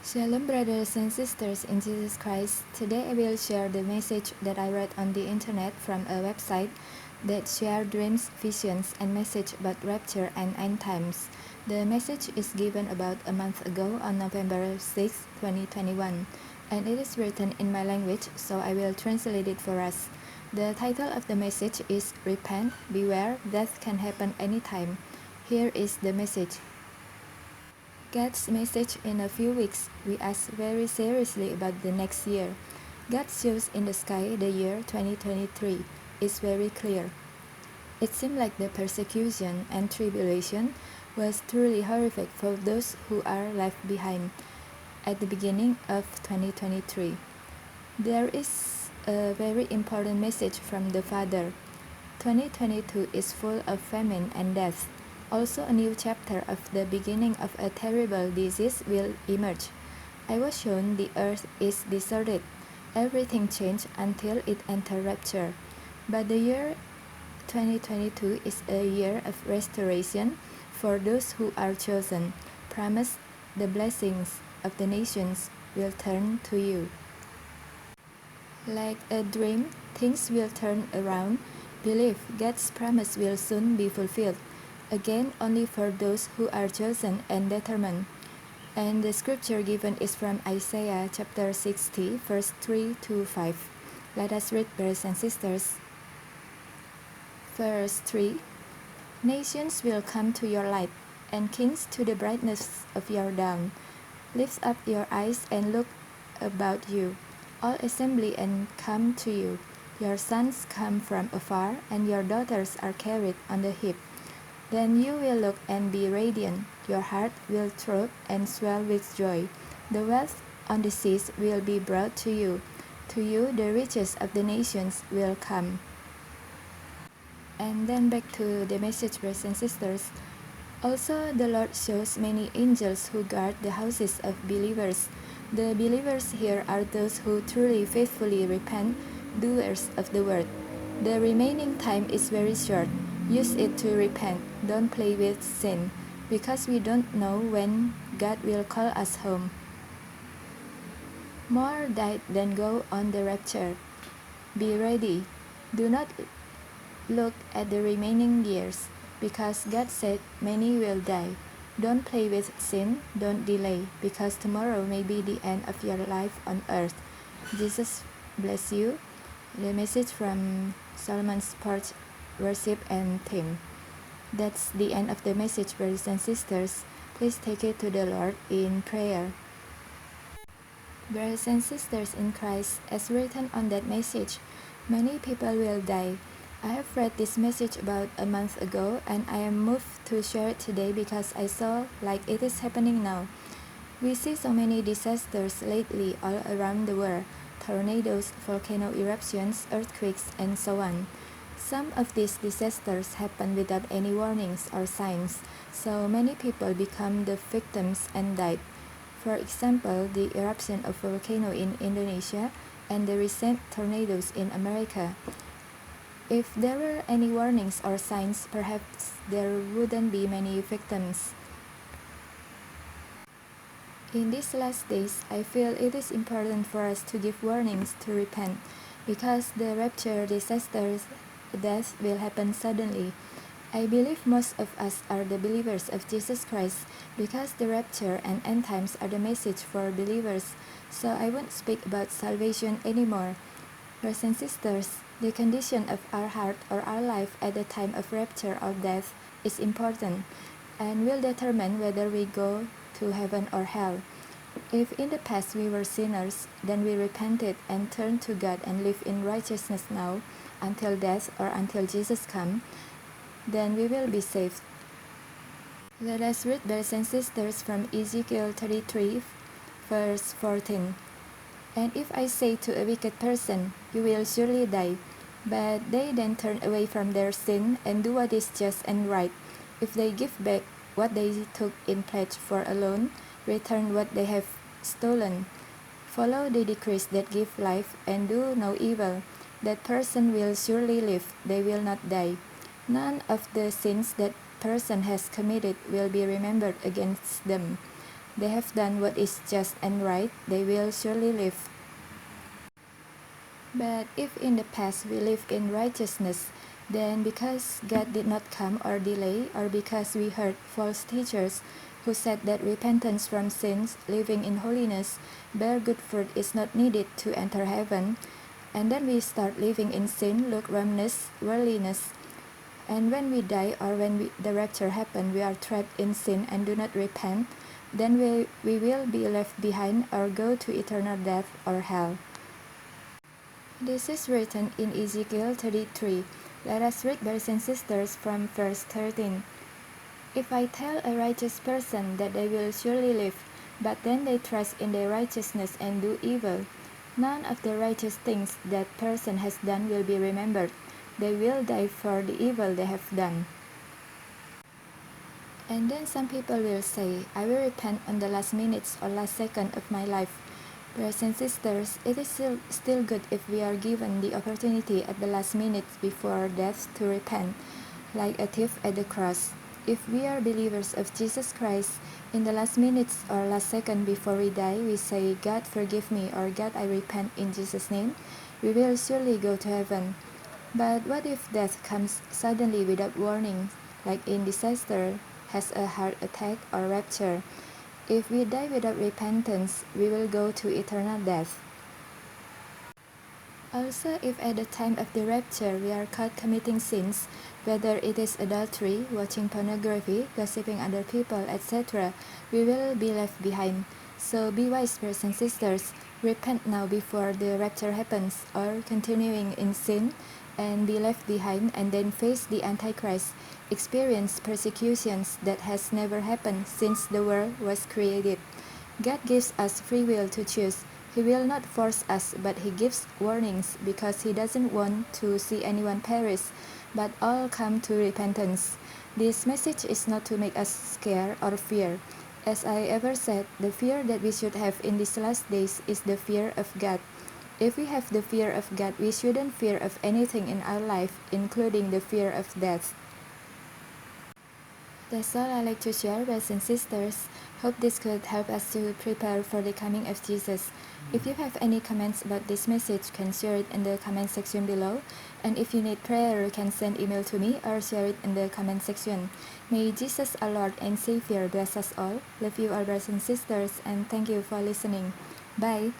Shalom, brothers and sisters in Jesus Christ. Today I will share the message that I read on the internet from a website that share dreams, visions, and message about rapture and end times. The message is given about a month ago on November 6, 2021, and it is written in my language, so I will translate it for us. The title of the message is Repent, Beware, Death Can Happen Anytime. Here is the message. God's message in a few weeks, we ask very seriously about the next year. God shows in the sky the year 2023 is very clear. It seemed like the persecution and tribulation was truly horrific for those who are left behind at the beginning of 2023. There is a very important message from the Father. 2022 is full of famine and death. Also, a new chapter of the beginning of a terrible disease will emerge. I was shown the earth is deserted. Everything changed until it entered rapture. But the year 2022 is a year of restoration for those who are chosen. Promise the blessings of the nations will turn to you. Like a dream, things will turn around. Believe God's promise will soon be fulfilled. Again, only for those who are chosen and determined. And the scripture given is from Isaiah chapter 60, verse 3 to 5. Let us read, brothers and sisters. Verse 3. Nations will come to your light, and kings to the brightness of your dawn. Lift up your eyes and look about you. All assembly and come to you. Your sons come from afar, and your daughters are carried on the hip. Then you will look and be radiant. Your heart will throb and swell with joy. The wealth on the seas will be brought to you. To you the riches of the nations will come. And then back to the message, brothers and sisters. Also, the Lord shows many angels who guard the houses of believers. The believers here are those who truly faithfully repent, doers of the word. The remaining time is very short. Use it to repent. Don't play with sin, because we don't know when God will call us home. More died than go on the rapture. Be ready. Do not look at the remaining years, because God said many will die. Don't play with sin, don't delay, because tomorrow may be the end of your life on earth. Jesus bless you. The message from Solomon's Porch Worship and Theme. That's the end of the message, brothers and sisters. Please take it to the Lord in prayer. Brothers and sisters in Christ, as written on that message, many people will die. I have read this message about a month ago, and I am moved to share it today because I saw like it is happening now. We see so many disasters lately all around the world: tornadoes, volcano eruptions, earthquakes, and so on. Some of these disasters happen without any warnings or signs, so many people become the victims and died. For example, the eruption of a volcano in Indonesia and the recent tornadoes in America. If there were any warnings or signs, perhaps there wouldn't be many victims. In these last days, I feel it is important for us to give warnings to repent, because the rapture disasters, death will happen suddenly. I believe most of us are the believers of Jesus Christ, because the rapture and end times are the message for believers, so I won't speak about salvation anymore. Brothers and sisters, the condition of our heart or our life at the time of rapture or death is important, and will determine whether we go to heaven or hell. If in the past we were sinners, then we repented and turned to God and live in righteousness now, until death or until Jesus comes, then we will be saved. Let us read, brothers and sisters, from Ezekiel 33, verse 14. And if I say to a wicked person, you will surely die, but they then turn away from their sin and do what is just and right, if they give back what they took in pledge for a loan, return what they have stolen, follow the decrees that give life, and do no evil, that person will surely live, they will not die. None of the sins that person has committed will be remembered against them. they have done what is just and right, they will surely live. But if in the past we lived in righteousness, then because God did not come or delay, or because we heard false teachers who said that repentance from sins, living in holiness, bear good fruit is not needed to enter heaven, and then we start living in sin, lukewarmness, worldliness, and when we die or when the rapture happens, we are trapped in sin and do not repent, then we will be left behind or go to eternal death or hell. This is written in Ezekiel 33. Let us read, brothers and sisters, from verse 13. If I tell a righteous person that they will surely live, but then they trust in their righteousness and do evil, none of the righteous things that person has done will be remembered. They will die for the evil they have done. And then some people will say, I will repent on the last minutes or last second of my life. Brothers and sisters, it is still good if we are given the opportunity at the last minutes before death to repent, like a thief at the cross. If we are believers of Jesus Christ, in the last minutes or last second before we die, we say, God forgive me, or God I repent in Jesus' name, we will surely go to heaven. But what if death comes suddenly without warning, like in disaster, has a heart attack or rapture? If we die without repentance, we will go to eternal death. Also, if at the time of the rapture we are caught committing sins, whether it is adultery, watching pornography, gossiping other people, etc., we will be left behind. So be wise, brothers and sisters. Repent now before the rapture happens, or continuing in sin and be left behind and then face the Antichrist, experience persecutions that has never happened since the world was created. God gives us free will to choose. He will not force us, but He gives warnings because He doesn't want to see anyone perish, but all come to repentance. This message is not to make us scared or fear. As I ever said, the fear that we should have in these last days is the fear of God. If we have the fear of God, we shouldn't fear of anything in our life, including the fear of death. That's all I like to share, brothers and sisters. Hope this could help us to prepare for the coming of Jesus. If you have any comments about this message, you can share it in the comment section below. And if you need prayer, you can send email to me or share it in the comment section. May Jesus, our Lord and Savior, bless us all. Love you, our brothers and sisters, and thank you for listening. Bye.